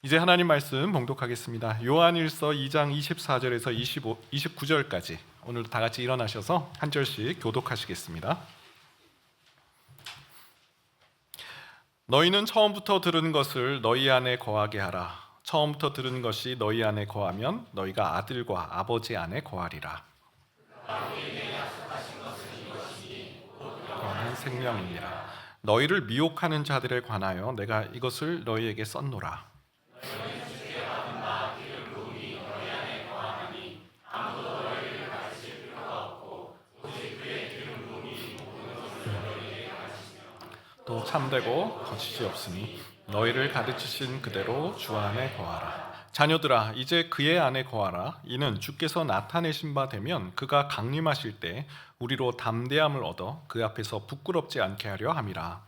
이제 하나님 말씀 봉독하겠습니다. 요한일서 2장 24절에서 29절까지 오늘도 다 같이 일어나셔서 한 절씩 교독하시겠습니다. 너희는 처음부터 들은 것을 너희 안에 거하게 하라. 처음부터 들은 것이 너희 안에 거하면 너희가 아들과 아버지 안에 거하리라. 영원한 생명이니라. 너희를 미혹하는 자들에 관하여 내가 이것을 너희에게 썼노라. 또 참되고 거짓이 없으니 너희를 가르치신 그대로 주 안에 거하라. 자녀들아, 이제 그의 안에 거하라. 이는 주께서 나타내신 바 되면 그가 강림하실 때 우리로 담대함을 얻어 그 앞에서 부끄럽지 않게 하려 함이라.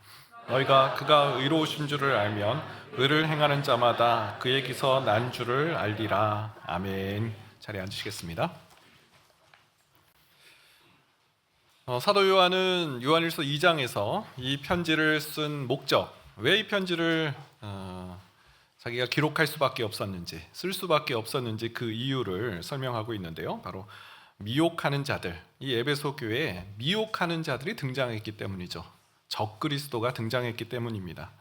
너희가 그가 의로우신 줄을 알면 의를 행하는 자마다 그에게서 난 줄을 알리라. 아멘. 자리에 앉으시겠습니다. 사도 요한은 요한일서 2장에서 이 편지를 쓴 목적, 왜 이 편지를 자기가 기록할 수밖에 없었는지, 쓸 수밖에 없었는지 그 이유를 설명하고 있는데요. 바로 미혹하는 자들, 이 에베소 교회에 미혹하는 자들이 등장했기 때문이죠. 적그리스도가 등장했기 때문입니다.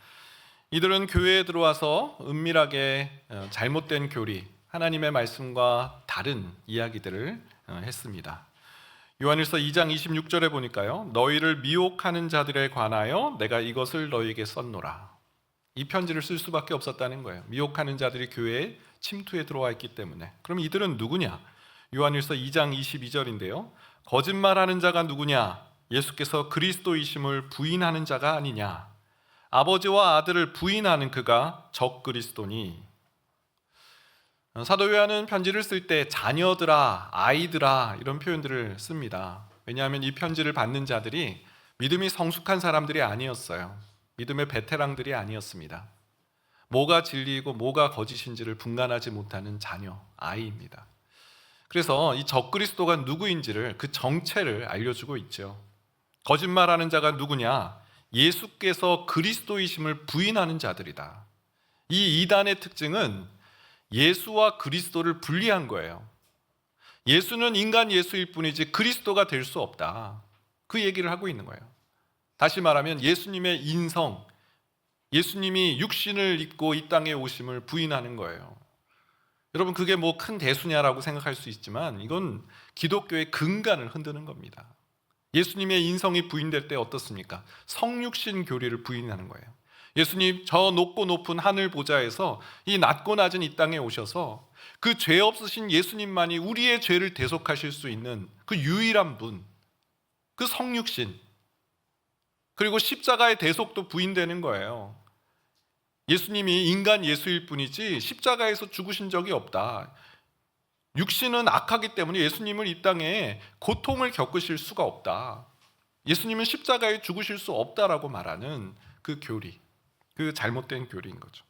이들은 교회에 들어와서 은밀하게 잘못된 교리, 하나님의 말씀과 다른 이야기들을 했습니다. 요한일서 2장 26절에 보니까요, 너희를 미혹하는 자들에 관하여 내가 이것을 너희에게 썼노라. 이 편지를 쓸 수밖에 없었다는 거예요. 미혹하는 자들이 교회에 침투해 들어와 있기 때문에. 그럼 이들은 누구냐? 요한일서 2장 22절인데요, 거짓말하는 자가 누구냐? 예수께서 그리스도이심을 부인하는 자가 아니냐? 아버지와 아들을 부인하는 그가 적그리스도니. 사도 요한은 편지를 쓸 때 자녀들아, 아이들아 이런 표현들을 씁니다. 왜냐하면 이 편지를 받는 자들이 믿음이 성숙한 사람들이 아니었어요. 믿음의 베테랑들이 아니었습니다. 뭐가 진리이고 뭐가 거짓인지를 분간하지 못하는 자녀, 아이입니다. 그래서 이 적그리스도가 누구인지를, 그 정체를 알려주고 있죠. 거짓말하는 자가 누구냐? 예수께서 그리스도이심을 부인하는 자들이다. 이 이단의 특징은 예수와 그리스도를 분리한 거예요. 예수는 인간 예수일 뿐이지 그리스도가 될 수 없다. 그 얘기를 하고 있는 거예요. 다시 말하면 예수님의 인성, 예수님이 육신을 입고 이 땅에 오심을 부인하는 거예요. 여러분, 그게 뭐 큰 대수냐라고 생각할 수 있지만 이건 기독교의 근간을 흔드는 겁니다. 예수님의 인성이 부인될 때 어떻습니까? 성육신 교리를 부인하는 거예요. 예수님 저 높고 높은 하늘 보좌에서 이 낮고 낮은 이 땅에 오셔서 그 죄 없으신 예수님만이 우리의 죄를 대속하실 수 있는 그 유일한 분, 그 성육신, 그리고 십자가의 대속도 부인되는 거예요. 예수님이 인간 예수일 뿐이지 십자가에서 죽으신 적이 없다. 육신은 악하기 때문에 예수님을 이 땅에 고통을 겪으실 수가 없다. 예수님은 십자가에 죽으실 수 없다라고 말하는 그 교리, 그 잘못된 교리인 거죠.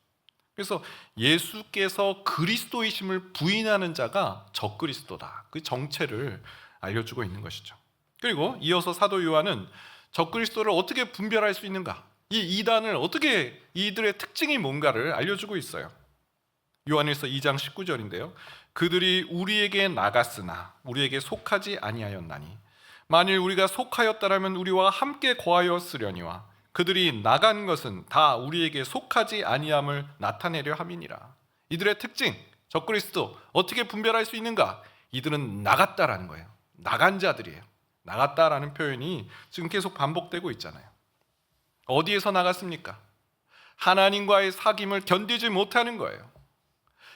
그래서 예수께서 그리스도이심을 부인하는 자가 적그리스도다. 그 정체를 알려주고 있는 것이죠. 그리고 이어서 사도 요한은 적그리스도를 어떻게 분별할 수 있는가, 이 이단을 어떻게, 이들의 특징이 뭔가를 알려주고 있어요. 요한일서 2장 19절인데요, 그들이 우리에게 나갔으나 우리에게 속하지 아니하였나니 만일 우리가 속하였다라면 우리와 함께 거하였으려니와 그들이 나간 것은 다 우리에게 속하지 아니함을 나타내려 함이니라. 이들의 특징, 적그리스도 어떻게 분별할 수 있는가? 이들은 나갔다라는 거예요. 나간 자들이에요. 나갔다라는 표현이 지금 계속 반복되고 있잖아요. 어디에서 나갔습니까? 하나님과의 사귐을 견디지 못하는 거예요.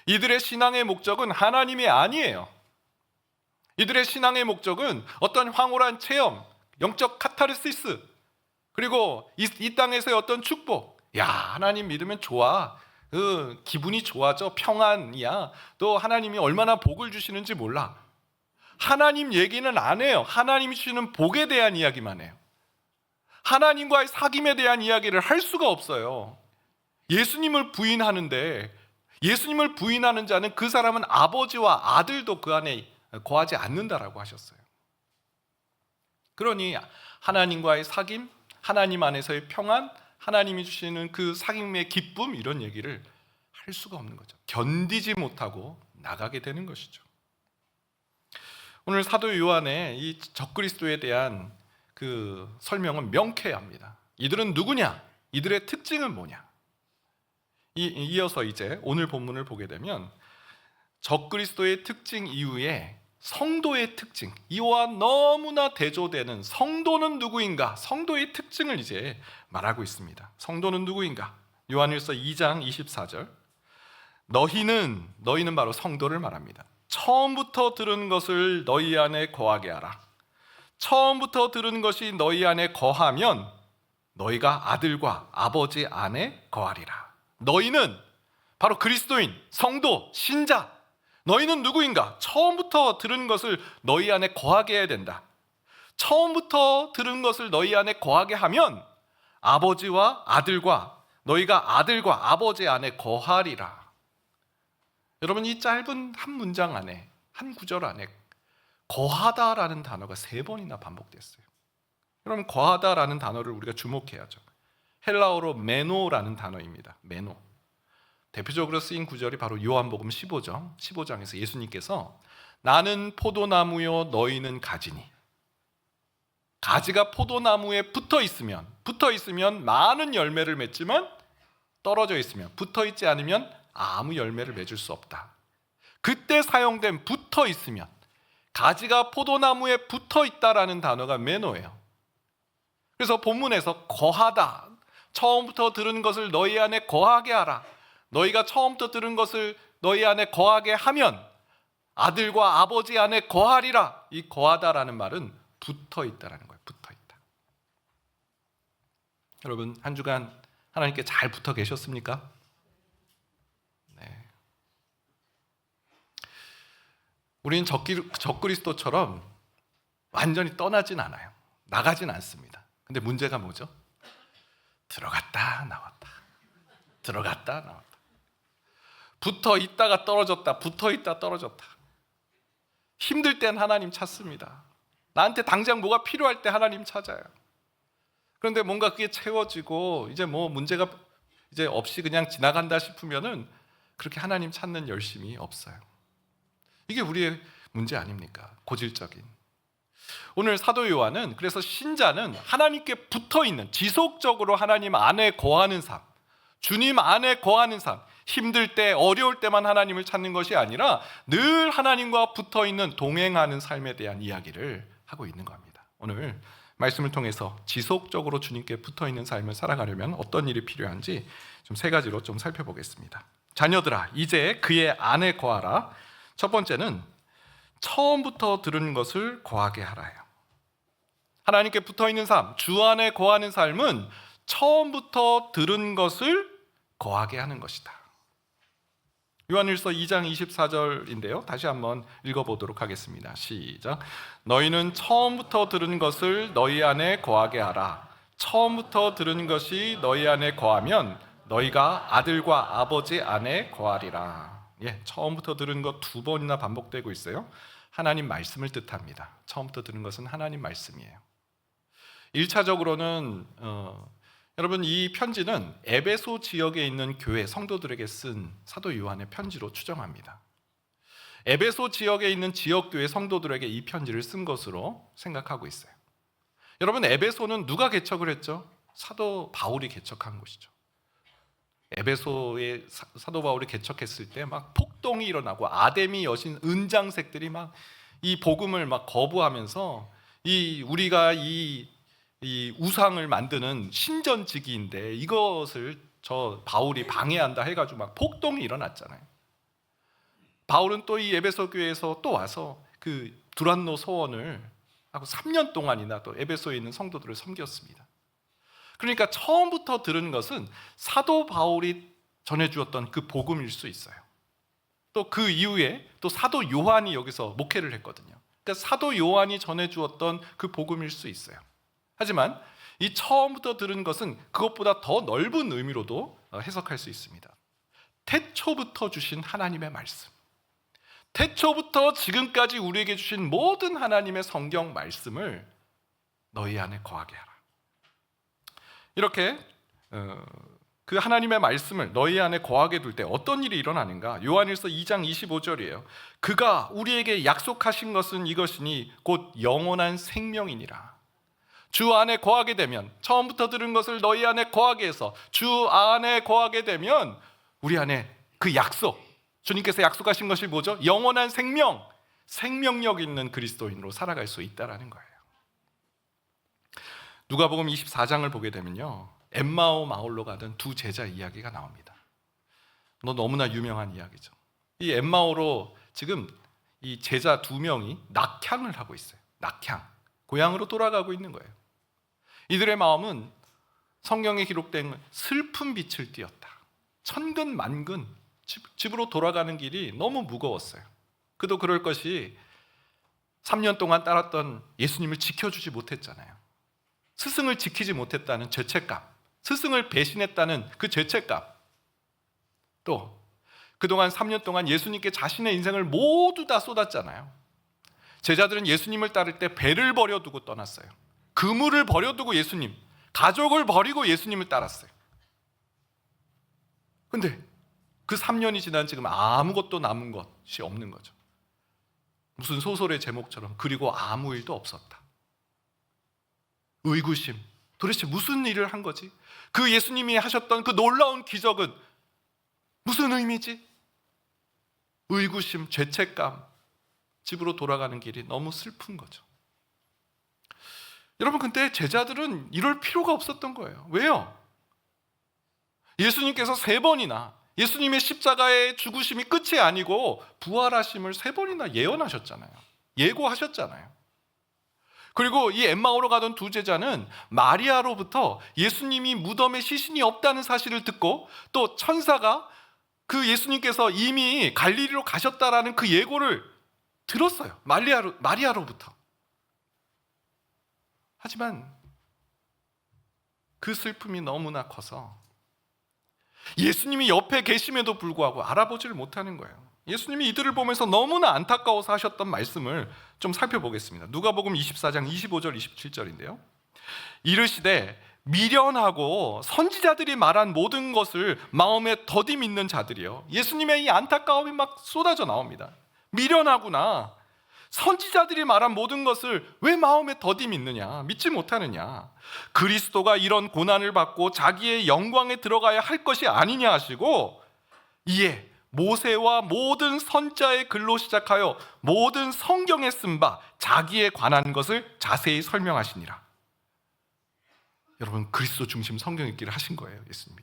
이들의 신앙의 목적은 하나님이 아니에요. 이들의 신앙의 목적은 어떤 황홀한 체험, 영적 카타르시스, 그리고 이 땅에서의 어떤 축복. 야, 하나님 믿으면 좋아. 기분이 좋아져. 평안이야. 또 하나님이 얼마나 복을 주시는지 몰라. 하나님 얘기는 안 해요. 하나님이 주시는 복에 대한 이야기만 해요. 하나님과의 사귐에 대한 이야기를 할 수가 없어요. 예수님을 부인하는데, 예수님을 부인하는 자는 그 사람은 아버지와 아들도 그 안에 거하지 않는다라고 하셨어요. 그러니 하나님과의 사귐, 하나님 안에서의 평안, 하나님이 주시는 그 사귐의 기쁨, 이런 얘기를 할 할 수가 없는 거죠. 견디지 못하고 나가게 되는 것이죠. 오늘 사도 요한의 이 적그리스도에 대한 그 설명은 명쾌합니다. 이들은 누구냐? 이들의 특징은 뭐냐? 이어서 이제 오늘 본문을 보게 되면 적그리스도의 특징 이후에 성도의 특징, 이와 너무나 대조되는 성도는 누구인가? 성도의 특징을 이제 말하고 있습니다. 성도는 누구인가? 요한일서 2장 24절. 너희는 바로 성도를 말합니다. 처음부터 들은 것을 너희 안에 거하게 하라. 처음부터 들은 것이 너희 안에 거하면 너희가 아들과 아버지 안에 거하리라. 너희는 바로 그리스도인, 성도, 신자. 너희는 누구인가? 처음부터 들은 것을 너희 안에 거하게 해야 된다. 처음부터 들은 것을 너희 안에 거하게 하면 아버지와 아들과 너희가 아들과 아버지 안에 거하리라. 여러분, 이 짧은 한 문장 안에, 한 구절 안에 거하다라는 단어가 3번이나 반복됐어요. 여러분, 거하다라는 단어를 우리가 주목해야죠. 헬라어로 메노라는 단어입니다. 메노. 대표적으로 쓰인 구절이 바로 요한복음 15장에서 예수님께서 나는 포도나무요 너희는 가지니, 가지가 포도나무에 붙어 있으면 많은 열매를 맺지만 떨어져 있으면, 붙어 있지 않으면 아무 열매를 맺을 수 없다. 그때 사용된 붙어 있으면, 가지가 포도나무에 붙어 있다라는 단어가 메노예요. 그래서 본문에서 거하다, 처음부터 들은 것을 너희 안에 거하게 하라. 너희가 처음부터 들은 것을 너희 안에 거하게 하면 아들과 아버지 안에 거하리라. 이 거하다라는 말은 붙어 있다라는 거예요. 붙어 있다. 여러분, 한 주간 하나님께 잘 붙어 계셨습니까? 네. 우리는 적그리스도처럼 완전히 떠나진 않아요. 나가진 않습니다. 근데 문제가 뭐죠? 들어갔다 나왔다. 들어갔다 나왔다. 붙어 있다가 떨어졌다. 붙어 있다 떨어졌다. 힘들 땐 하나님 찾습니다. 나한테 당장 뭐가 필요할 때 하나님 찾아요. 그런데 뭔가 그게 채워지고 이제 뭐 문제가 이제 없이 그냥 지나간다 싶으면은 그렇게 하나님 찾는 열심이 없어요. 이게 우리의 문제 아닙니까? 고질적인. 오늘 사도 요한은 그래서 신자는 하나님께 붙어 있는, 지속적으로 하나님 안에 거하는 삶, 주님 안에 거하는 삶, 힘들 때 어려울 때만 하나님을 찾는 것이 아니라 늘 하나님과 붙어 있는, 동행하는 삶에 대한 이야기를 하고 있는 겁니다. 오늘 말씀을 통해서 지속적으로 주님께 붙어 있는 삶을 살아가려면 어떤 일이 필요한지 좀 3가지로 좀 살펴보겠습니다. 자녀들아, 이제 그의 안에 거하라. 첫 번째는 처음부터 들은 것을 거하게 하라요. 하나님께 붙어 있는 삶, 주 안에 거하는 삶은 처음부터 들은 것을 거하게 하는 것이다. 요한일서 2장 24절인데요. 다시 한번 읽어보도록 하겠습니다. 시작. 너희는 처음부터 들은 것을 너희 안에 거하게 하라. 처음부터 들은 것이 너희 안에 거하면 너희가 아들과 아버지 안에 거하리라. 처음부터 들은 것 2번이나 반복되고 있어요. 하나님 말씀을 뜻합니다. 처음부터 들은 것은 하나님 말씀이에요. 1차적으로는 여러분, 이 편지는 에베소 지역에 있는 교회 성도들에게 쓴 사도 요한의 편지로 추정합니다. 에베소 지역에 있는 지역 교회 성도들에게 이 편지를 쓴 것으로 생각하고 있어요. 여러분, 에베소는 누가 개척을 했죠? 사도 바울이 개척한 곳이죠. 에베소에 사도 바울이 개척했을 때 막 폭동이 일어나고 아데미 여신 은장색들이 막 이 복음을 막 거부하면서 우리가 이 우상을 만드는 신전지기인데 이것을 저 바울이 방해한다 해가지고 막 폭동이 일어났잖아요. 바울은 또 이 에베소 교회에서 또 와서 그 두란노 소원을 하고 3년 동안이나 또 에베소에 있는 성도들을 섬겼습니다. 그러니까 처음부터 들은 것은 사도 바울이 전해주었던 그 복음일 수 있어요. 또 그 이후에 또 사도 요한이 여기서 목회를 했거든요. 그러니까 사도 요한이 전해주었던 그 복음일 수 있어요. 하지만 이 처음부터 들은 것은 그것보다 더 넓은 의미로도 해석할 수 있습니다. 태초부터 주신 하나님의 말씀, 태초부터 지금까지 우리에게 주신 모든 하나님의 성경 말씀을 너희 안에 거하게 하라. 이렇게 그 하나님의 말씀을 너희 안에 거하게 둘 때 어떤 일이 일어나는가? 요한일서 2장 25절이에요. 그가 우리에게 약속하신 것은 이것이니 곧 영원한 생명이니라. 주 안에 거하게 되면, 처음부터 들은 것을 너희 안에 거하게 해서 주 안에 거하게 되면 우리 안에 그 약속, 주님께서 약속하신 것이 뭐죠? 영원한 생명, 생명력 있는 그리스도인으로 살아갈 수 있다라는 거예요. 누가복음 24장을 보게 되면요, 엠마오 마을로 가던 두 제자 이야기가 나옵니다. 너무나 유명한 이야기죠. 이 엠마오로 지금 이 제자 두 명이 낙향을 하고 있어요. 낙향, 고향으로 돌아가고 있는 거예요. 이들의 마음은 성경에 기록된 슬픈 빛을 띠었다. 천근만근 집으로 돌아가는 길이 너무 무거웠어요. 그도 그럴 것이 3년 동안 따랐던 예수님을 지켜주지 못했잖아요. 스승을 지키지 못했다는 죄책감, 스승을 배신했다는 그 죄책감, 또 그동안 3년 동안 예수님께 자신의 인생을 모두 다 쏟았잖아요. 제자들은 예수님을 따를 때 배를 버려두고 떠났어요. 그물을 버려두고 예수님, 가족을 버리고 예수님을 따랐어요. 근데 그 3년이 지난 지금 아무것도 남은 것이 없는 거죠. 무슨 소설의 제목처럼 그리고 아무 일도 없었다. 의구심, 도대체 무슨 일을 한 거지? 그 예수님이 하셨던 그 놀라운 기적은 무슨 의미지? 의구심, 죄책감, 집으로 돌아가는 길이 너무 슬픈 거죠. 여러분, 근데 제자들은 이럴 필요가 없었던 거예요. 왜요? 예수님께서 3번이나 예수님의 십자가의 죽으심이 끝이 아니고 부활하심을 3번이나 예언하셨잖아요. 예고하셨잖아요. 그리고 이 엠마오로 가던 두 제자는 마리아로부터 예수님이 무덤에 시신이 없다는 사실을 듣고, 또 천사가 그 예수님께서 이미 갈릴리로 가셨다라는 그 예고를 들었어요. 마리아로부터. 하지만 그 슬픔이 너무나 커서 예수님이 옆에 계심에도 불구하고 알아보지를 못하는 거예요. 예수님이 이들을 보면서 너무나 안타까워서 하셨던 말씀을 좀 살펴보겠습니다. 누가복음 24장 25절 27절인데요. 이르시되 미련하고 선지자들이 말한 모든 것을 마음에 더디 믿는 자들이요. 예수님의 이 안타까움이 막 쏟아져 나옵니다. 미련하구나. 선지자들이 말한 모든 것을 왜 마음에 더디 믿느냐, 믿지 못하느냐. 그리스도가 이런 고난을 받고 자기의 영광에 들어가야 할 것이 아니냐 하시고, 이에 모세와 모든 선자의 글로 시작하여 모든 성경에 쓴 바 자기에 관한 것을 자세히 설명하시니라. 여러분, 그리스도 중심 성경 읽기를 하신 거예요, 예수님이.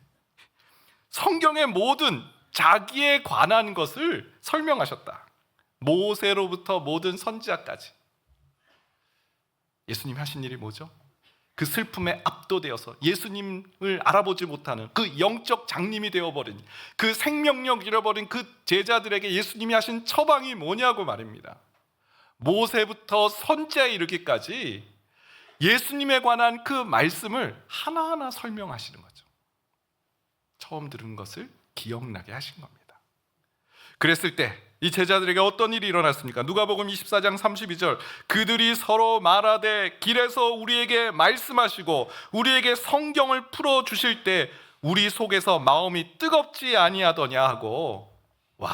성경의 모든 자기에 관한 것을 설명하셨다. 모세로부터 모든 선지자까지. 예수님이 하신 일이 뭐죠? 그 슬픔에 압도되어서 예수님을 알아보지 못하는 그 영적 장님이 되어버린, 그 생명력 잃어버린 그 제자들에게 예수님이 하신 처방이 뭐냐고 말입니다. 모세부터 선지자에 이르기까지 예수님에 관한 그 말씀을 하나하나 설명하시는 거죠. 처음 들은 것을 기억나게 하신 겁니다. 그랬을 때 이 제자들에게 어떤 일이 일어났습니까? 누가복음 24장 32절, 그들이 서로 말하되 길에서 우리에게 말씀하시고 우리에게 성경을 풀어주실 때 우리 속에서 마음이 뜨겁지 아니하더냐 하고, 와,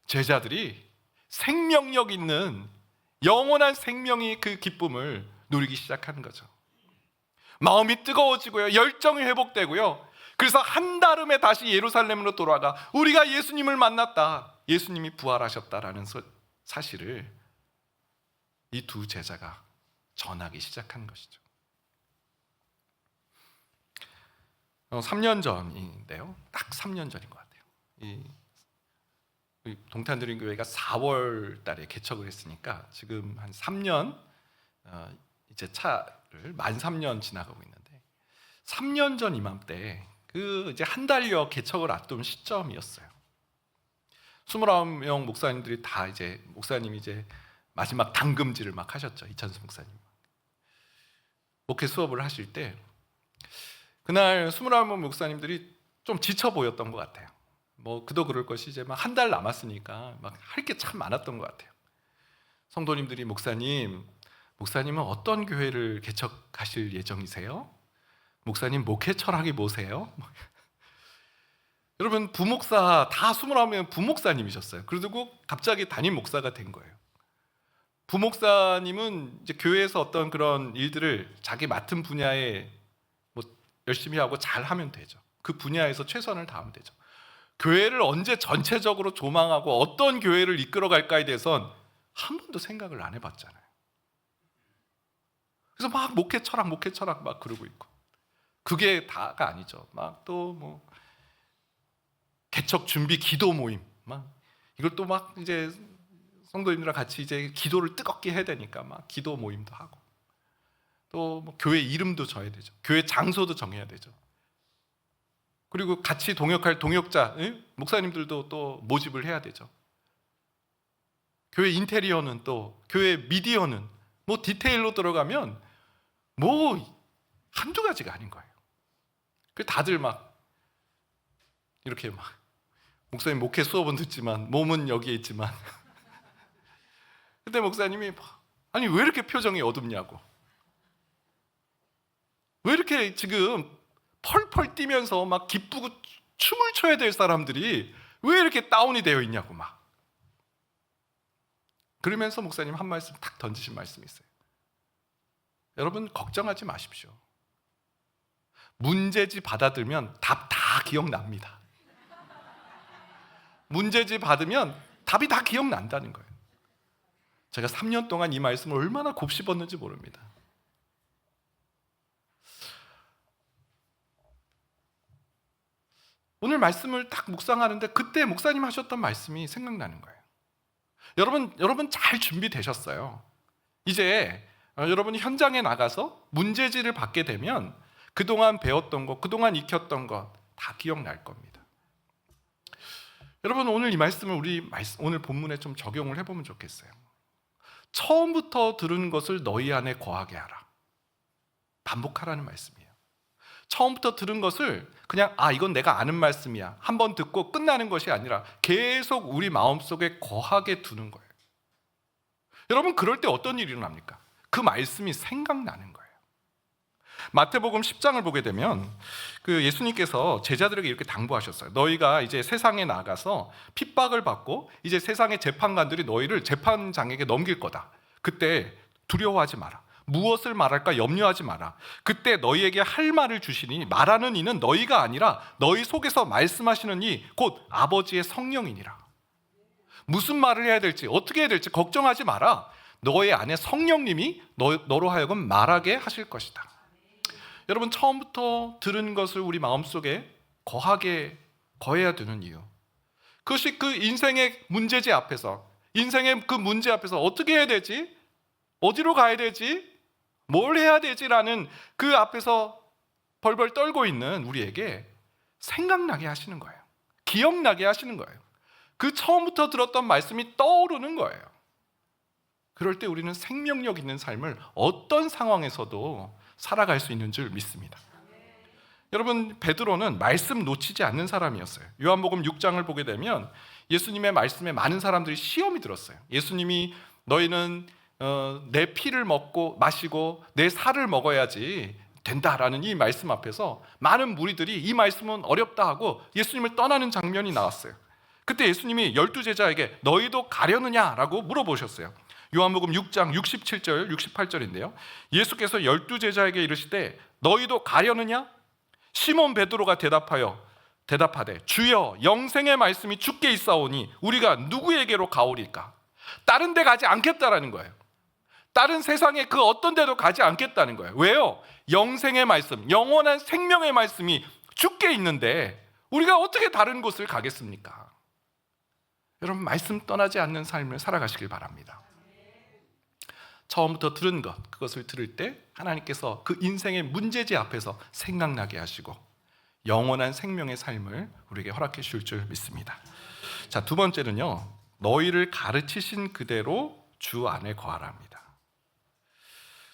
제자들이 생명력 있는 영원한 생명이 그 기쁨을 누리기 시작하는 거죠. 마음이 뜨거워지고요, 열정이 회복되고요. 그래서 한달음에 다시 예루살렘으로 돌아가 우리가 예수님을 만났다, 예수님이 부활하셨다라는 사실을 이 두 제자가 전하기 시작한 것이죠. 3년 전인데요, 딱 3년 전인 것 같아요. 이 동탄드림교회가 4월 달에 개척을 했으니까 지금 한 3년, 이제 차를 만 3년 지나가고 있는데, 3년 전 이맘때 그 이제 한 달여 개척을 앞둔 시점이었어요. 29명 목사님들이 다 이제 목사님이 이제 마지막 당금질을 막 하셨죠. 이찬수 목사님. 목회 수업을 하실 때 그날 29명 목사님들이 좀 지쳐 보였던 것 같아요. 뭐 그도 그럴 것이 이제 막 한 달 남았으니까 막 할 게 참 많았던 것 같아요. 성도님들이 목사님은 어떤 교회를 개척하실 예정이세요? 목사님 목회 철학이 뭐세요? 여러분 부목사 다 29명 부목사님이셨어요. 그리고 갑자기 담임 목사가 된 거예요. 부목사님은 이제 교회에서 어떤 그런 일들을 자기 맡은 분야에 뭐 열심히 하고 잘 하면 되죠. 그 분야에서 최선을 다하면 되죠. 교회를 언제 전체적으로 조망하고 어떤 교회를 이끌어갈까에 대해선 한 번도 생각을 안 해봤잖아요. 그래서 막 목회 철학 막 그러고 있고, 그게 다가 아니죠. 막 또 뭐 개척 준비 기도 모임, 막 이걸 또 막 이제 성도님들과 같이 이제 기도를 뜨겁게 해야 되니까 막 기도 모임도 하고, 또 뭐 교회 이름도 정해야 되죠. 교회 장소도 정해야 되죠. 그리고 같이 동역할 동역자, 목사님들도 또 모집을 해야 되죠. 교회 인테리어는 또, 교회 미디어는 뭐 디테일로 들어가면 뭐 한두 가지가 아닌 거예요. 그 다들 막 이렇게 막 목사님 목회 수업은 듣지만 몸은 여기에 있지만 그때 목사님이 아니 왜 이렇게 표정이 어둡냐고, 왜 이렇게 지금 펄펄 뛰면서 막 기쁘고 춤을 춰야 될 사람들이 왜 이렇게 다운이 되어 있냐고 막 그러면서 목사님 한 말씀 탁 던지신 말씀이 있어요. 여러분 걱정하지 마십시오. 문제지 받아들면 답 다 기억납니다. 문제지 받으면 답이 다 기억난다는 거예요. 제가 3년 동안 이 말씀을 얼마나 곱씹었는지 모릅니다. 오늘 말씀을 딱 묵상하는데 그때 목사님 하셨던 말씀이 생각나는 거예요. 여러분 잘 준비되셨어요. 이제 여러분이 현장에 나가서 문제지를 받게 되면 그동안 배웠던 것, 그동안 익혔던 것 다 기억날 겁니다. 여러분 오늘 이 말씀을 오늘 본문에 좀 적용을 해보면 좋겠어요. 처음부터 들은 것을 너희 안에 거하게 하라. 반복하라는 말씀이에요. 처음부터 들은 것을 그냥 이건 내가 아는 말씀이야, 한번 듣고 끝나는 것이 아니라 계속 우리 마음속에 거하게 두는 거예요. 여러분 그럴 때 어떤 일이 일어납니까? 그 말씀이 생각나는 거예요. 마태복음 10장을 보게 되면 그 예수님께서 제자들에게 이렇게 당부하셨어요. 너희가 이제 세상에 나가서 핍박을 받고 이제 세상의 재판관들이 너희를 재판장에게 넘길 거다. 그때 두려워하지 마라. 무엇을 말할까 염려하지 마라. 그때 너희에게 할 말을 주시니 말하는 이는 너희가 아니라 너희 속에서 말씀하시는 이 곧 아버지의 성령이니라. 무슨 말을 해야 될지 어떻게 해야 될지 걱정하지 마라. 너의 안에 성령님이 너로 하여금 말하게 하실 것이다. 여러분 처음부터 들은 것을 우리 마음속에 거해야 되는 이유, 그것이 그 인생의 문제지 앞에서, 인생의 그 문제 앞에서 어떻게 해야 되지? 어디로 가야 되지? 뭘 해야 되지라는 그 앞에서 벌벌 떨고 있는 우리에게 생각나게 하시는 거예요. 기억나게 하시는 거예요. 그 처음부터 들었던 말씀이 떠오르는 거예요. 그럴 때 우리는 생명력 있는 삶을 어떤 상황에서도 살아갈 수 있는 줄 믿습니다. 여러분 베드로는 말씀 놓치지 않는 사람이었어요. 요한복음 6장을 보게 되면 예수님의 말씀에 많은 사람들이 시험이 들었어요. 예수님이 너희는 내 피를 먹고 마시고 내 살을 먹어야지 된다라는 이 말씀 앞에서 많은 무리들이 이 말씀은 어렵다 하고 예수님을 떠나는 장면이 나왔어요. 그때 예수님이 12제자에게 너희도 가려느냐라고 물어보셨어요. 요한복음 6장 67절 68절인데요 예수께서 12제자에게 이르시되 너희도 가려느냐? 시몬 베드로가 대답하되 주여 영생의 말씀이 주께 있사오니 우리가 누구에게로 가오리까? 다른 데 가지 않겠다라는 거예요. 다른 세상에 그 어떤 데도 가지 않겠다는 거예요. 왜요? 영생의 말씀, 영원한 생명의 말씀이 주께 있는데 우리가 어떻게 다른 곳을 가겠습니까? 여러분 말씀 떠나지 않는 삶을 살아가시길 바랍니다. 처음부터 들은 것, 그것을 들을 때 하나님께서 그 인생의 문제지 앞에서 생각나게 하시고 영원한 생명의 삶을 우리에게 허락해 주실 줄 믿습니다. 자, 두 번째는요, 너희를 가르치신 그대로 주 안에 거하라 합니다.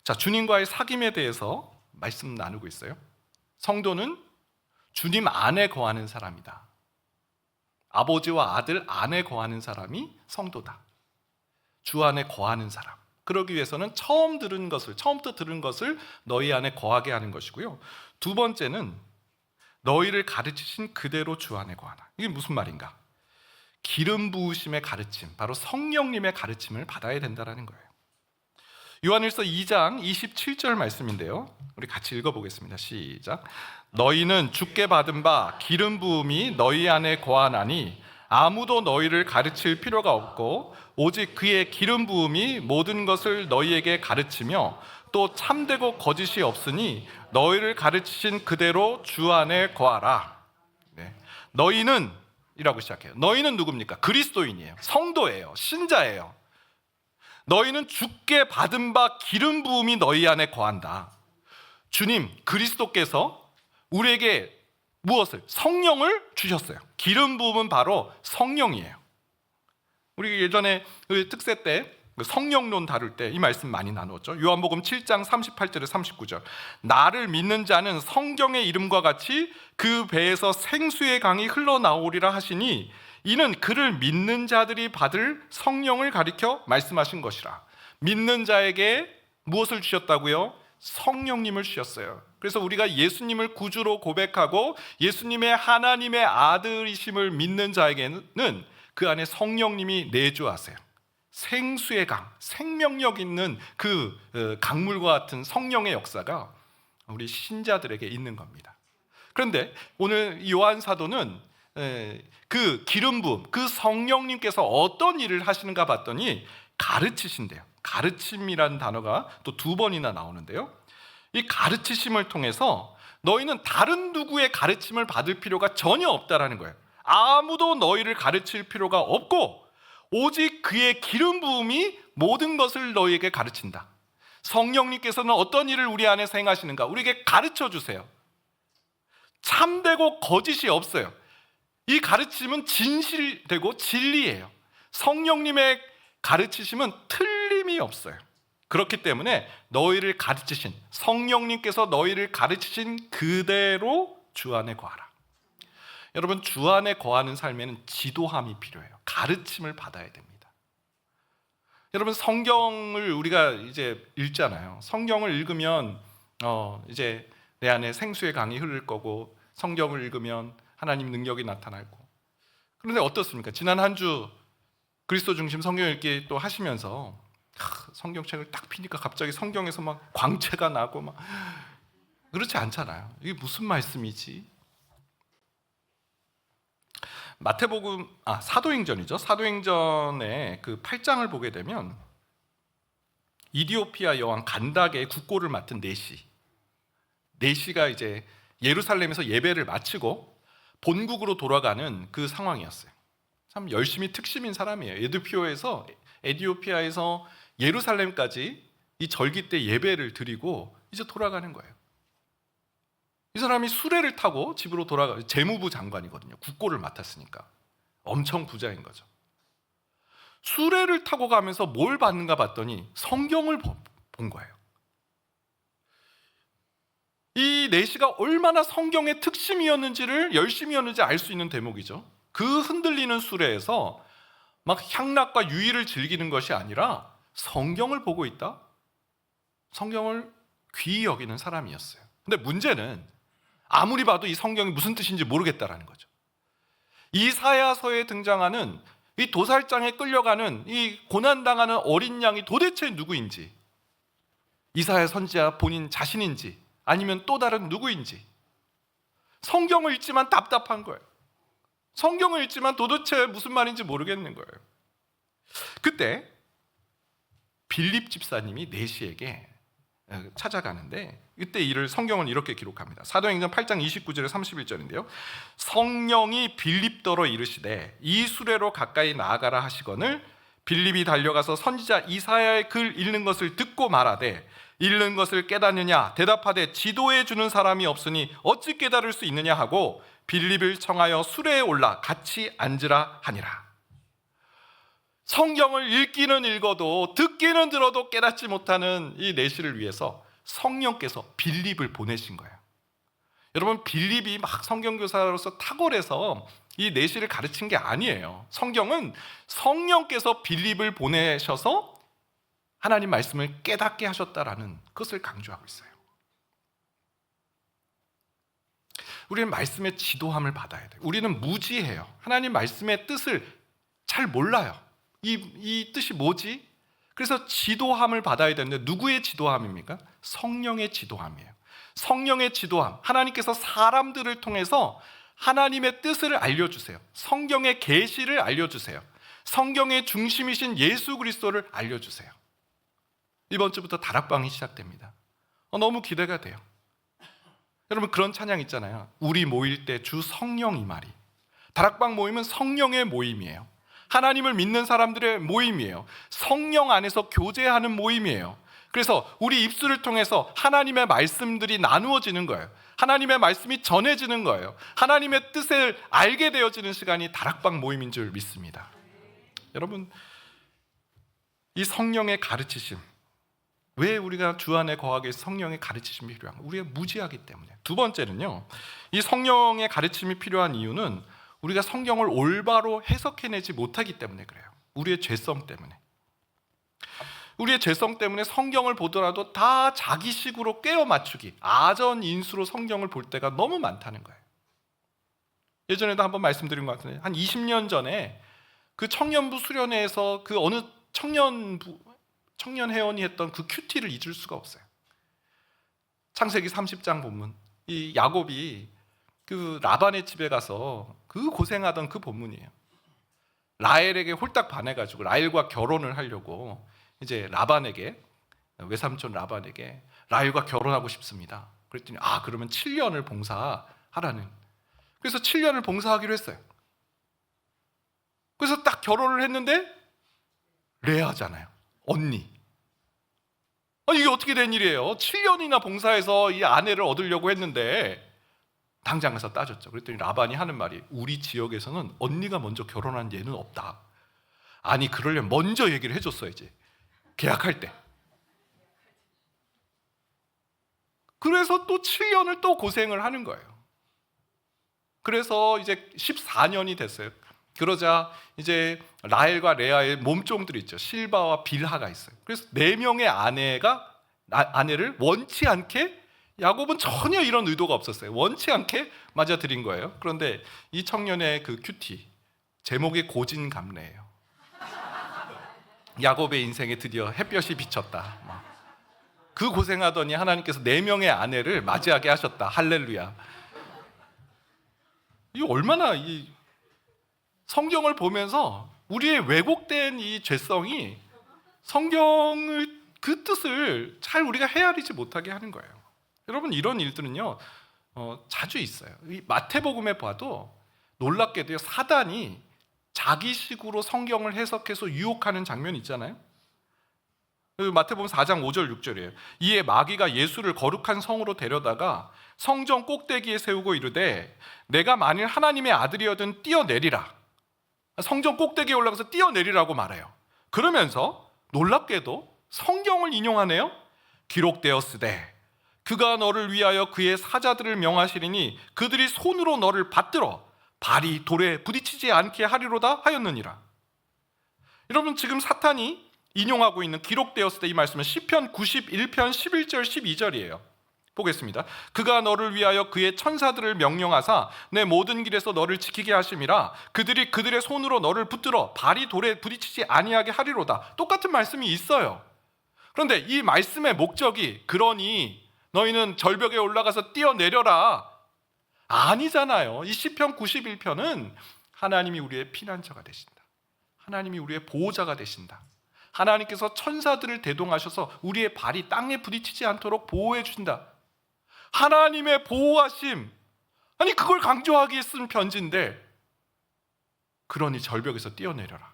자, 주님과의 사귐에 대해서 말씀 나누고 있어요. 성도는 주님 안에 거하는 사람이다. 아버지와 아들 안에 거하는 사람이 성도다. 주 안에 거하는 사람. 그러기 위해서는 처음부터 들은 것을 너희 안에 거하게 하는 것이고요. 두 번째는 너희를 가르치신 그대로 주 안에 거하라. 이게 무슨 말인가? 기름 부으심의 가르침, 바로 성령님의 가르침을 받아야 된다는 거예요. 요한일서 2장 27절 말씀인데요, 우리 같이 읽어보겠습니다. 시작. 너희는 주께 받은 바 기름 부음이 너희 안에 거하나니 아무도 너희를 가르칠 필요가 없고 오직 그의 기름 부음이 모든 것을 너희에게 가르치며 또 참되고 거짓이 없으니 너희를 가르치신 그대로 주 안에 거하라. 네. 너희는 이라고 시작해요. 너희는 누굽니까? 그리스도인이에요. 성도예요. 신자예요. 너희는 주께 받은 바 기름 부음이 너희 안에 거한다. 주님 그리스도께서 우리에게 무엇을? 성령을 주셨어요. 기름 부음은 바로 성령이에요. 우리 예전에 그 특세 때 성령론 다룰 때 이 말씀 많이 나누었죠. 요한복음 7장 38절에 39절. 나를 믿는 자는 성경의 이름과 같이 그 배에서 생수의 강이 흘러나오리라 하시니 이는 그를 믿는 자들이 받을 성령을 가리켜 말씀하신 것이라. 믿는 자에게 무엇을 주셨다고요? 성령님을 주셨어요. 그래서 우리가 예수님을 구주로 고백하고 예수님의 하나님의 아들이심을 믿는 자에게는 그 안에 성령님이 내주하세요. 생수의 강, 생명력 있는 그 강물과 같은 성령의 역사가 우리 신자들에게 있는 겁니다. 그런데 오늘 요한 사도는 그 기름 부음, 그 성령님께서 어떤 일을 하시는가 봤더니 가르치신대요. 가르침이라는 단어가 또 2번이나 나오는데요, 이 가르치심을 통해서 너희는 다른 누구의 가르침을 받을 필요가 전혀 없다라는 거예요. 아무도 너희를 가르칠 필요가 없고 오직 그의 기름 부음이 모든 것을 너희에게 가르친다. 성령님께서는 어떤 일을 우리 안에서 행하시는가? 우리에게 가르쳐 주세요. 참되고 거짓이 없어요. 이 가르침은 진실되고 진리예요. 성령님의 가르치심은 틀림이 없어요. 그렇기 때문에 너희를 가르치신 성령님께서 너희를 가르치신 그대로 주 안에 거하라. 여러분, 주 안에 거하는 삶에는 지도함이 필요해요. 가르침을 받아야 됩니다. 여러분, 성경을 우리가 이제 읽잖아요. 성경을 읽으면 이제 내 안에 생수의 강이 흐를 거고, 성경을 읽으면 하나님 능력이 나타날고. 그런데 어떻습니까? 지난 한 주 그리스도 중심 성경 읽기 또 하시면서 성경책을 딱 피니까 갑자기 성경에서 막 광채가 나고 막 그렇지 않잖아요. 이게 무슨 말씀이지? 마태복음, 사도행전이죠. 사도행전의 그 8장을 보게 되면 이디오피아 여왕 간닥의 국고를 맡은 네시가 이제 예루살렘에서 예배를 마치고 본국으로 돌아가는 그 상황이었어요. 참 열심히 특심인 사람이에요. 에디오피아에서 예루살렘까지 이 절기 때 예배를 드리고 이제 돌아가는 거예요. 이 사람이 수레를 타고 집으로 재무부 장관이거든요. 국고를 맡았으니까 엄청 부자인 거죠. 수레를 타고 가면서 뭘 봤는가 봤더니 성경을 본 거예요. 이 네시가 얼마나 성경의 특심이었는지를 열심이었는지 알 수 있는 대목이죠. 그 흔들리는 수레에서 막 향락과 유의를 즐기는 것이 아니라 성경을 보고 있다? 성경을 귀히 여기는 사람이었어요. 근데 문제는 아무리 봐도 이 성경이 무슨 뜻인지 모르겠다라는 거죠. 이사야서에 등장하는 이 도살장에 끌려가는 이 고난당하는 어린 양이 도대체 누구인지, 이사야 선지자 본인 자신인지 아니면 또 다른 누구인지, 성경을 읽지만 답답한 거예요. 성경을 읽지만 도대체 무슨 말인지 모르겠는 거예요. 그때 빌립 집사님이 네시에게 찾아가는데, 이때 이를 성경은 이렇게 기록합니다. 사도행전 8장 29절에 31절인데요. 성령이 빌립더러 이르시되 이 수레로 가까이 나아가라 하시거늘 빌립이 달려가서 선지자 이사야의 글 읽는 것을 듣고 말하되 읽는 것을 깨닫느냐 대답하되 지도해 주는 사람이 없으니 어찌 깨달을 수 있느냐 하고 빌립을 청하여 수레에 올라 같이 앉으라 하니라. 성경을 읽기는 읽어도 듣기는 들어도 깨닫지 못하는 이 네시를 위해서 성령께서 빌립을 보내신 거예요. 여러분, 빌립이 막 성경교사로서 탁월해서 이 네시를 가르친 게 아니에요. 성경은 성령께서 빌립을 보내셔서 하나님 말씀을 깨닫게 하셨다라는 것을 강조하고 있어요. 우리는 말씀의 지도함을 받아야 돼요. 우리는 무지해요. 하나님 말씀의 뜻을 잘 몰라요. 이 뜻이 뭐지? 그래서 지도함을 받아야 되는데 누구의 지도함입니까? 성령의 지도함이에요. 성령의 지도함. 하나님께서 사람들을 통해서 하나님의 뜻을 알려주세요. 성경의 계시를 알려주세요. 성경의 중심이신 예수 그리스도를 알려주세요. 이번 주부터 다락방이 시작됩니다. 너무 기대가 돼요. 여러분, 그런 찬양 있잖아요. 우리 모일 때 주 성령 임하리. 다락방 모임은 성령의 모임이에요. 하나님을 믿는 사람들의 모임이에요. 성령 안에서 교제하는 모임이에요. 그래서 우리 입술을 통해서 하나님의 말씀들이 나누어지는 거예요. 하나님의 말씀이 전해지는 거예요. 하나님의 뜻을 알게 되어지는 시간이 다락방 모임인 줄 믿습니다. 여러분, 이 성령의 가르치심, 왜 우리가 주 안에 거하기 위해서 성령의 가르치심이 필요한가? 우리가 무지하기 때문에. 두 번째는요, 이 성령의 가르침이 필요한 이유는 우리가 성경을 올바로 해석해내지 못하기 때문에 그래요. 우리의 죄성 때문에. 우리의 죄성 때문에 성경을 보더라도 다 자기식으로 꿰어 맞추기, 아전인수로 성경을 볼 때가 너무 많다는 거예요. 예전에도 한번 말씀드린 것 같은데, 한 20년 전에 그 청년부 수련회에서 그 어느 청년 회원이 했던 그 큐티를 잊을 수가 없어요. 창세기 30장 본문, 이 야곱이 그 라반의 집에 가서 그 고생하던 그 본문이에요. 라헬에게 홀딱 반해가지고 라헬과 결혼을 하려고 이제 라반에게, 외삼촌 라반에게 라헬과 결혼하고 싶습니다. 그랬더니 그러면 7년을 봉사하라는, 그래서 7년을 봉사하기로 했어요. 그래서 딱 결혼을 했는데 레아잖아요. 언니. 이게 어떻게 된 일이에요? 7년이나 봉사해서 이 아내를 얻으려고 했는데 당장 가서 따졌죠. 그랬더니 라반이 하는 말이, 우리 지역에서는 언니가 먼저 결혼한 예는 없다. 아니, 그러려면 먼저 얘기를 해줬어야지, 계약할 때. 그래서 또 7년을 또 고생을 하는 거예요. 그래서 이제 14년이 됐어요. 그러자 이제 라헬과 레아의 몸종들이 있죠. 실바와 빌하가 있어요. 그래서 4명의 아내를 원치 않게, 야곱은 전혀 이런 의도가 없었어요. 원치 않게 맞아들인 거예요. 그런데 이 청년의 그 큐티, 제목이 고진감래예요. 야곱의 인생에 드디어 햇볕이 비쳤다. 그 고생하더니 하나님께서 4명의 아내를 맞이하게 하셨다. 할렐루야. 이 얼마나 이 성경을 보면서 우리의 왜곡된 이 죄성이 성경의 그 뜻을 잘 우리가 헤아리지 못하게 하는 거예요. 여러분, 이런 일들은요 자주 있어요. 이 마태복음에 봐도 놀랍게도요, 사단이 자기식으로 성경을 해석해서 유혹하는 장면이 있잖아요. 마태복음 4장 5절 6절이에요. 이에 마귀가 예수를 거룩한 성으로 데려다가 성전 꼭대기에 세우고 이르되 내가 만일 하나님의 아들이어든 뛰어내리라. 성전 꼭대기에 올라가서 뛰어내리라고 말해요. 그러면서 놀랍게도 성경을 인용하네요. 기록되었으되 그가 너를 위하여 그의 사자들을 명하시리니 그들이 손으로 너를 받들어 발이 돌에 부딪히지 않게 하리로다 하였느니라. 여러분, 지금 사탄이 인용하고 있는 기록되었을 때 이 말씀은 시편 91편 11절 12절이에요. 보겠습니다. 그가 너를 위하여 그의 천사들을 명령하사 내 모든 길에서 너를 지키게 하심이라. 그들이 그들의 손으로 너를 붙들어 발이 돌에 부딪히지 아니하게 하리로다. 똑같은 말씀이 있어요. 그런데 이 말씀의 목적이 그러니 너희는 절벽에 올라가서 뛰어내려라 아니잖아요. 이 시편 91편은 하나님이 우리의 피난처가 되신다. 하나님이 우리의 보호자가 되신다. 하나님께서 천사들을 대동하셔서 우리의 발이 땅에 부딪히지 않도록 보호해 주신다. 하나님의 보호하심, 아니 그걸 강조하기 위해 쓴 편지인데, 그러니 절벽에서 뛰어내려라.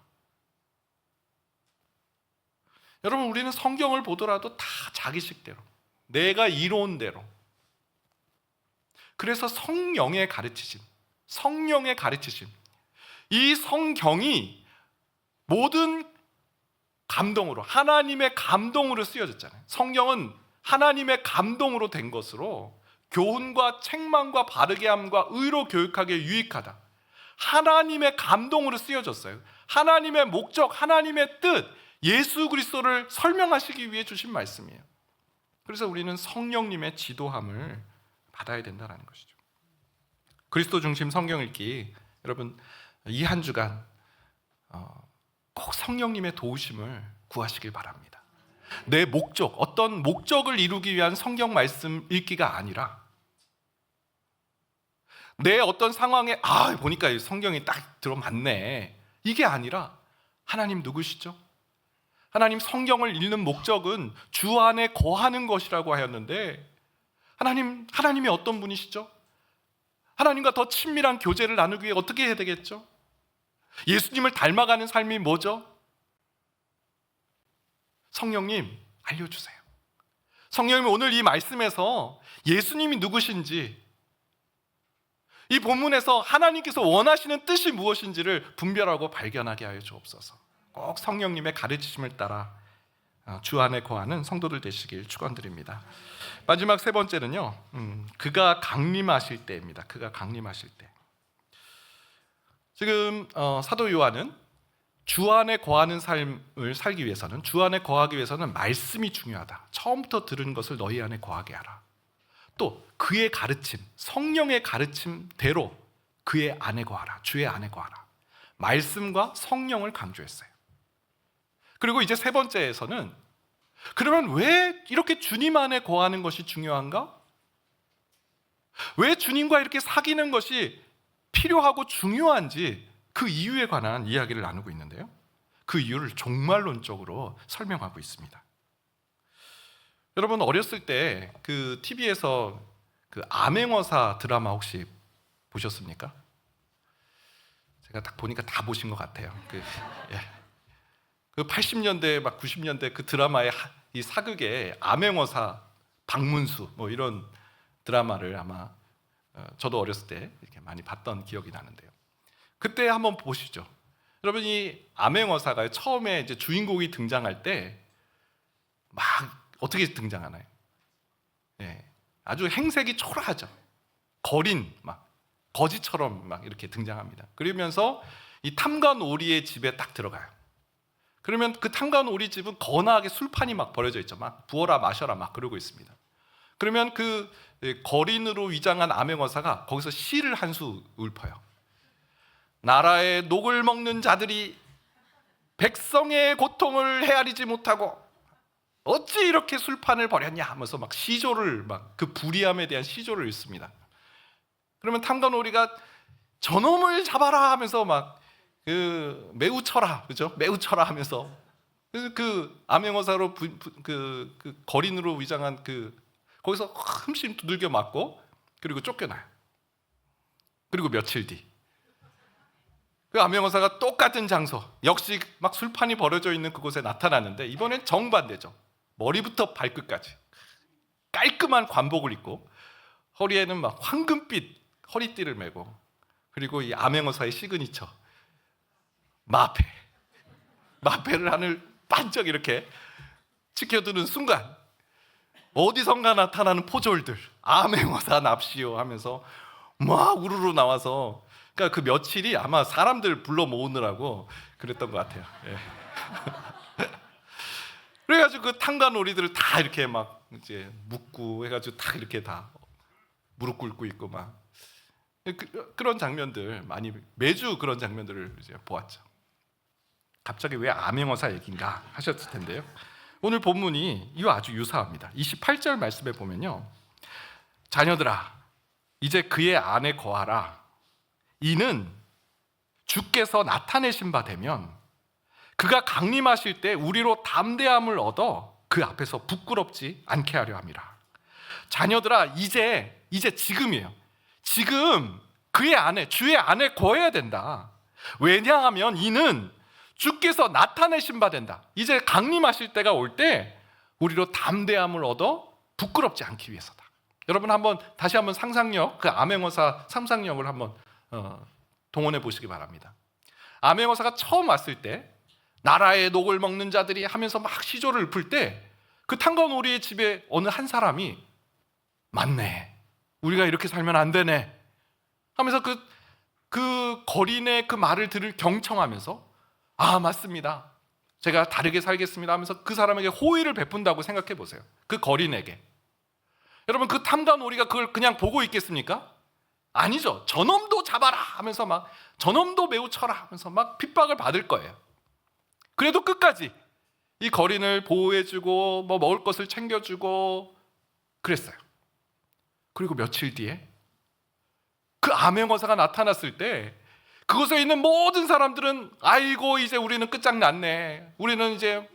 여러분, 우리는 성경을 보더라도 다 자기식대로, 내가 이로운 대로. 그래서 성령의 가르치심, 이 성경이 모든 감동으로, 하나님의 감동으로 쓰여졌잖아요. 성경은 하나님의 감동으로 된 것으로 교훈과 책망과 바르게 함과 의로 교육하기에 유익하다. 하나님의 감동으로 쓰여졌어요. 하나님의 목적, 하나님의 뜻, 예수 그리스도를 설명하시기 위해 주신 말씀이에요. 그래서 우리는 성령님의 지도함을 받아야 된다는 것이죠. 그리스도 중심 성경 읽기, 여러분 이 한 주간 꼭 성령님의 도우심을 구하시길 바랍니다. 내 목적, 어떤 목적을 이루기 위한 성경 말씀 읽기가 아니라 내 어떤 상황에 보니까 성경이 딱 들어맞네, 이게 아니라 하나님 누구시죠? 하나님 성경을 읽는 목적은 주 안에 거하는 것이라고 하였는데 하나님이 어떤 분이시죠? 하나님과 더 친밀한 교제를 나누기 위해 어떻게 해야 되겠죠? 예수님을 닮아가는 삶이 뭐죠? 성령님 알려주세요. 성령님 오늘 이 말씀에서 예수님이 누구신지, 이 본문에서 하나님께서 원하시는 뜻이 무엇인지를 분별하고 발견하게 하여 주옵소서. 꼭 성령님의 가르치심을 따라 주 안에 거하는 성도들 되시길 축원드립니다. 마지막 세 번째는요, 그가 강림하실 때입니다. 그가 강림하실 때. 지금 사도 요한은 주 안에 거하는 삶을 살기 위해서는, 주 안에 거하기 위해서는 말씀이 중요하다. 처음부터 들은 것을 너희 안에 거하게 하라. 또 그의 가르침, 성령의 가르침대로 그의 안에 거하라. 주의 안에 거하라. 말씀과 성령을 강조했어요. 그리고 이제 세 번째에서는, 그러면 왜 이렇게 주님 안에 거하는 것이 중요한가? 왜 주님과 이렇게 사귀는 것이 필요하고 중요한지 그 이유에 관한 이야기를 나누고 있는데요, 그 이유를 종말론적으로 설명하고 있습니다. 여러분 어렸을 때 그 TV에서 그 암행어사 드라마 혹시 보셨습니까? 제가 딱 보니까 다 보신 것 같아요. 그 80년대 막 90년대 그 드라마의 이 사극에 암행어사 박문수 뭐 이런 드라마를 아마 저도 어렸을 때 이렇게 많이 봤던 기억이 나는데요. 그때 한번 보시죠. 여러분 이 암행어사가 처음에 이제 주인공이 등장할 때 막 어떻게 등장하나요? 아주 행색이 초라하죠. 거린 막 거지처럼 막 이렇게 등장합니다. 그러면서 이 탐관오리의 집에 딱 들어가요. 그러면 그 탐관오리 집은 거나하게 술판이 막 버려져 있죠. 막 부어라 마셔라 막 그러고 있습니다. 그러면 그 거린으로 위장한 암행어사가 거기서 시를 한 수 읊어요. 나라의 녹을 먹는 자들이 백성의 고통을 헤아리지 못하고 어찌 이렇게 술판을 버렸냐 하면서 막 시조를, 막 그 불의함에 대한 시조를 읽습니다. 그러면 탐관오리가 저놈을 잡아라 하면서 막 매우 쳐라, 그죠? 매우 쳐라 하면서 그 암행어사로 그 거린으로 위장한 거기서 흠씬 두들겨 맞고 그리고 쫓겨나요. 그리고 며칠 뒤 그 암행어사가 똑같은 장소, 역시 막 술판이 벌어져 있는 그곳에 나타나는데 이번엔 정반대죠. 머리부터 발끝까지 깔끔한 관복을 입고 허리에는 막 황금빛 허리띠를 메고, 그리고 이 암행어사의 시그니처 마패를 하늘 반짝 이렇게 치켜드는 순간 어디선가 나타나는 포졸들, 암행어사 납시오 하면서 막 우르르 나와서, 그러니까 그 며칠이 아마 사람들 불러 모으느라고 그랬던 것 같아요. 그래가지고 그 탐관오리들을 다 이렇게 막 이제 묶고 해가지고 다 이렇게 다 무릎 꿇고 있고 막 그런 장면들, 많이 매주 그런 장면들을 이제 보았죠. 갑자기 왜 암행어사 얘기인가 하셨을 텐데요, 오늘 본문이 이와 아주 유사합니다. 28절 말씀에 보면요, 자녀들아 이제 그의 안에 거하라. 이는 주께서 나타내신 바 되면 그가 강림하실 때 우리로 담대함을 얻어 그 앞에서 부끄럽지 않게 하려 함이라. 자녀들아 이제 지금이에요. 지금 그의 안에, 주의 안에 거해야 된다. 왜냐하면 이는 주께서 나타내신 바 된다. 이제 강림하실 때가 올 때 우리로 담대함을 얻어 부끄럽지 않기 위해서다. 여러분 다시 한번 상상력, 그 암행어사 상상력을 한번 동원해 보시기 바랍니다. 암행어사가 처음 왔을 때 나라의 녹을 먹는 자들이 하면서 막 시조를 읊을 때 그 탐관오리의 집에 어느 한 사람이 맞네, 우리가 이렇게 살면 안 되네 하면서 그 거린의 그 말을 들을 경청하면서 맞습니다, 제가 다르게 살겠습니다 하면서 그 사람에게 호의를 베푼다고 생각해 보세요. 그 거린에게. 여러분 그 탐관오리가 그걸 그냥 보고 있겠습니까? 아니죠. 저놈도 잡아라 하면서 막 저놈도 매우 쳐라 하면서 막 핍박을 받을 거예요. 그래도 끝까지 이 거린을 보호해주고 뭐 먹을 것을 챙겨주고 그랬어요. 그리고 며칠 뒤에 그 암행어사가 나타났을 때 그곳에 있는 모든 사람들은 아이고 이제 우리는 끝장났네, 우리는 이제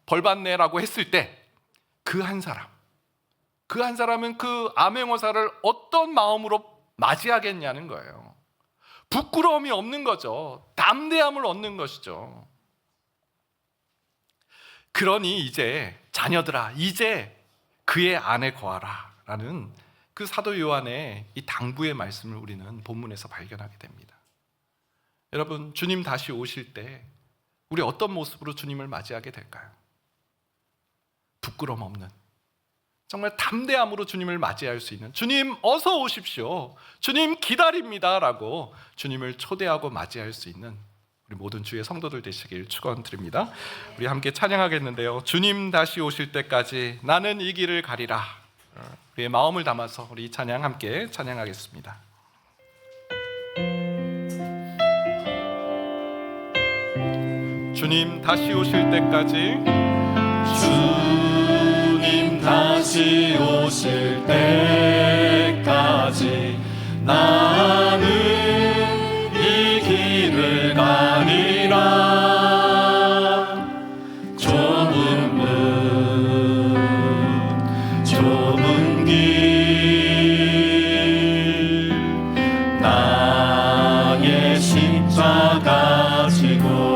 벌받네라고 했을 때 그 한 사람은 그 암행어사를 어떤 마음으로 맞이하겠냐는 거예요. 부끄러움이 없는 거죠. 담대함을 얻는 것이죠. 그러니 이제 자녀들아 이제 그의 안에 거하라 라는 그 사도 요한의 이 당부의 말씀을 우리는 본문에서 발견하게 됩니다. 여러분, 주님 다시 오실 때 우리 어떤 모습으로 주님을 맞이하게 될까요? 부끄러움 없는, 정말 담대함으로 주님을 맞이할 수 있는, 주님 어서 오십시오, 주님 기다립니다 라고 주님을 초대하고 맞이할 수 있는 우리 모든 주의 성도들 되시길 축원드립니다. 우리 함께 찬양하겠는데요, 주님 다시 오실 때까지 나는 이 길을 가리라. 우리의 마음을 담아서 우리 이 찬양 함께 찬양하겠습니다. 주님 다시 오실 때까지, 주님 다시 오실 때까지 나는 이 길을 가리라. 좁은 문 좁은 길 나의 십자가 지고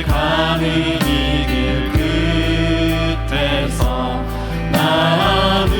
가는 이 길 끝에서 나는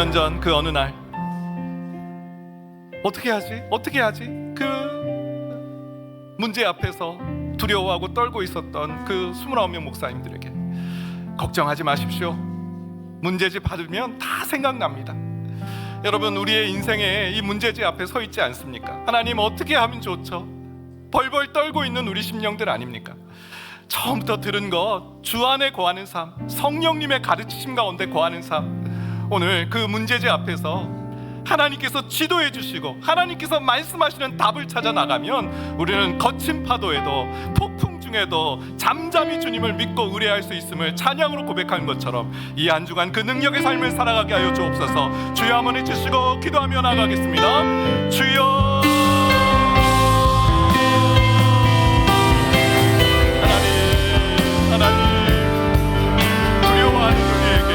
10년 전 그 어느 날 어떻게 하지? 그 문제 앞에서 두려워하고 떨고 있었던 그 29명 목사님들에게 걱정하지 마십시오. 문제집 받으면 다 생각납니다. 여러분, 우리의 인생에 이 문제집 앞에 서 있지 않습니까? 하나님 어떻게 하면 좋죠? 벌벌 떨고 있는 우리 심령들 아닙니까? 처음부터 들은 것, 주 안에 거하는 삶, 성령님의 가르치심 가운데 거하는 삶, 오늘 그 문제집 앞에서 하나님께서 지도해 주시고 하나님께서 말씀하시는 답을 찾아 나가면 우리는 거친 파도에도 폭풍 중에도 잠잠히 주님을 믿고 의뢰할 수 있음을 찬양으로 고백한 것처럼 이 한 주간 그 능력의 삶을 살아가게 하여 주옵소서. 주여 한번 해주시고 기도하며 나가겠습니다. 주여, 하나님, 두려워하는 우리에게,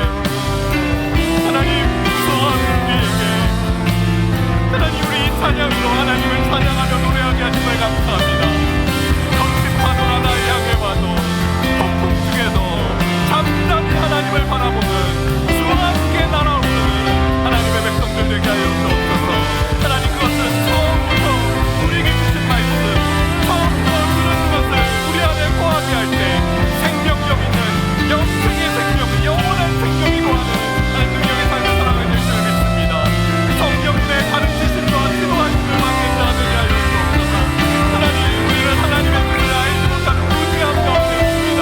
하나님, 무서워하는 우리에게, 하나님, 우리 이 찬양으로 하나님을 찬양하며 노래하게 하심을 감사합니다. 거친 파도가 나를 향해 와도 폭풍 중에도 잠잠히 하나님을 바라보는 주와 함께 날아오르는 하나님의 백성들 되게 하여 주옵소서. 하나님, 그것은 처음부터 우리에게 주신 말씀, 처음부터 들은 것을 우리 안에 거하게 할 때 생명력 있는 영생의 생명, 영원한 생명이 거하는 하나님 능력의 삶을 살아가게 될 줄 믿습니다. 성령님의 가르치심과 지도하심을 받는 자들이 하여 주옵소서. 하나님, 우리는 하나님의 뜻을 알지 못하는 무지한 가운데 있습니다.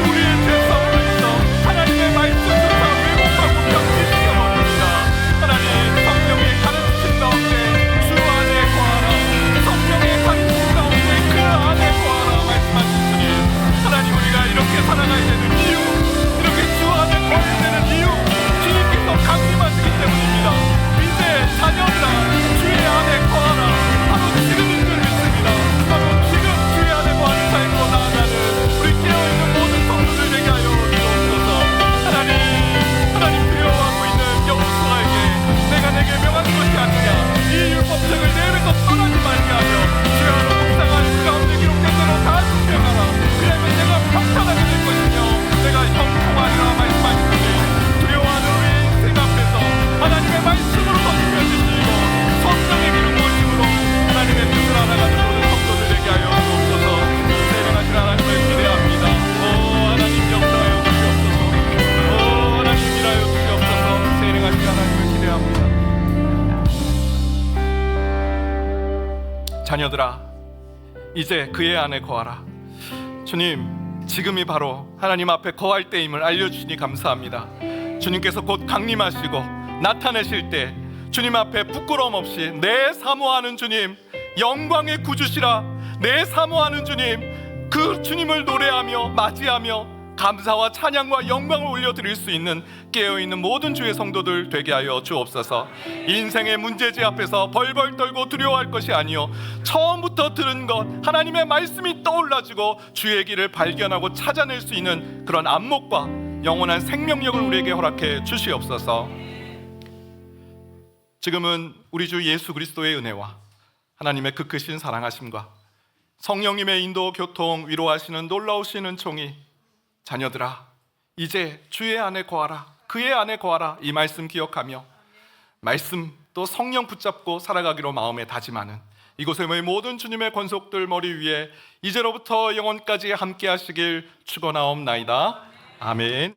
우리의 죄성으로 인해서 하나님의 말씀을 다 왜곡하고 변질시켜버립니다. 하나님, 성령의 가르치심 가운데 주 안에 거하라, 성령의 가르치심 가운데 그 안에 거하라 말씀하신 주님, 하나님, 우리가 이렇게 살아가야 되는 이유, 이렇게 주 안에 거해야 되는 이유, 주님께서 강림하시기 때문입니다. 이제 자녀들아, 주의 안에 거하라. 바로 지금인 줄 믿습니다. 바로 지금 주의 안에 거하는 삶으로 나아가는 우리 깨어있는 모든 성도들 되게 하여 주옵소서. 하나님, 두려워하고 있는 여호수아에게 내가 내게 명한 것이 아니냐, 이 율법책을 내 입에서 떠나지 말게 하며 주의 안에 묵상하는 그 가운데 기록된 대로 다 순종하라. 그러면 내가 평탄하게 될 것이며 내가 형통하리라 말씀하신 주님, 두려워하는 우리 인생 앞에서 하나님의 말씀으로 덮여 주시고 성령의 기름 부으심으로 하나님의 뜻을 알아가는 모든 성도들 되게 하여 주옵소서. 세명하신 하나님을 기대합니다. 오 하나님, 역사하여 주시옵소서. 오 하나님, 일하여 주시옵소서. 세명하신 하나님을 기대합니다. 자녀들아, 이제 그의 안에 거하라. 주님, 지금이 바로 하나님 앞에 거할 때임을 알려주시니 감사합니다. 주님께서 곧 강림하시고 나타내실 때 주님 앞에 부끄러움 없이 내 사모하는 주님, 영광의 구주시라, 내 사모하는 주님, 그 주님을 노래하며 맞이하며 감사와 찬양과 영광을 올려드릴 수 있는 깨어있는 모든 주의 성도들 되게 하여 주옵소서. 인생의 문제지 앞에서 벌벌 떨고 두려워할 것이 아니요, 처음부터 들은 것 하나님의 말씀이 떠올라지고 주의 길을 발견하고 찾아낼 수 있는 그런 안목과 영원한 생명력을 우리에게 허락해 주시옵소서. 지금은 우리 주 예수 그리스도의 은혜와 하나님의 그 크신 사랑하심과 성령님의 인도 교통 위로하시는 놀라우신 은총이, 자녀들아 이제 주의 안에 거하라, 그의 안에 거하라, 이 말씀 기억하며 말씀 또 성령 붙잡고 살아가기로 마음에 다짐하는 이곳의 모든 주님의 권속들 머리 위에 이제로부터 영원까지 함께 하시길 축원하옵나이다. 아멘.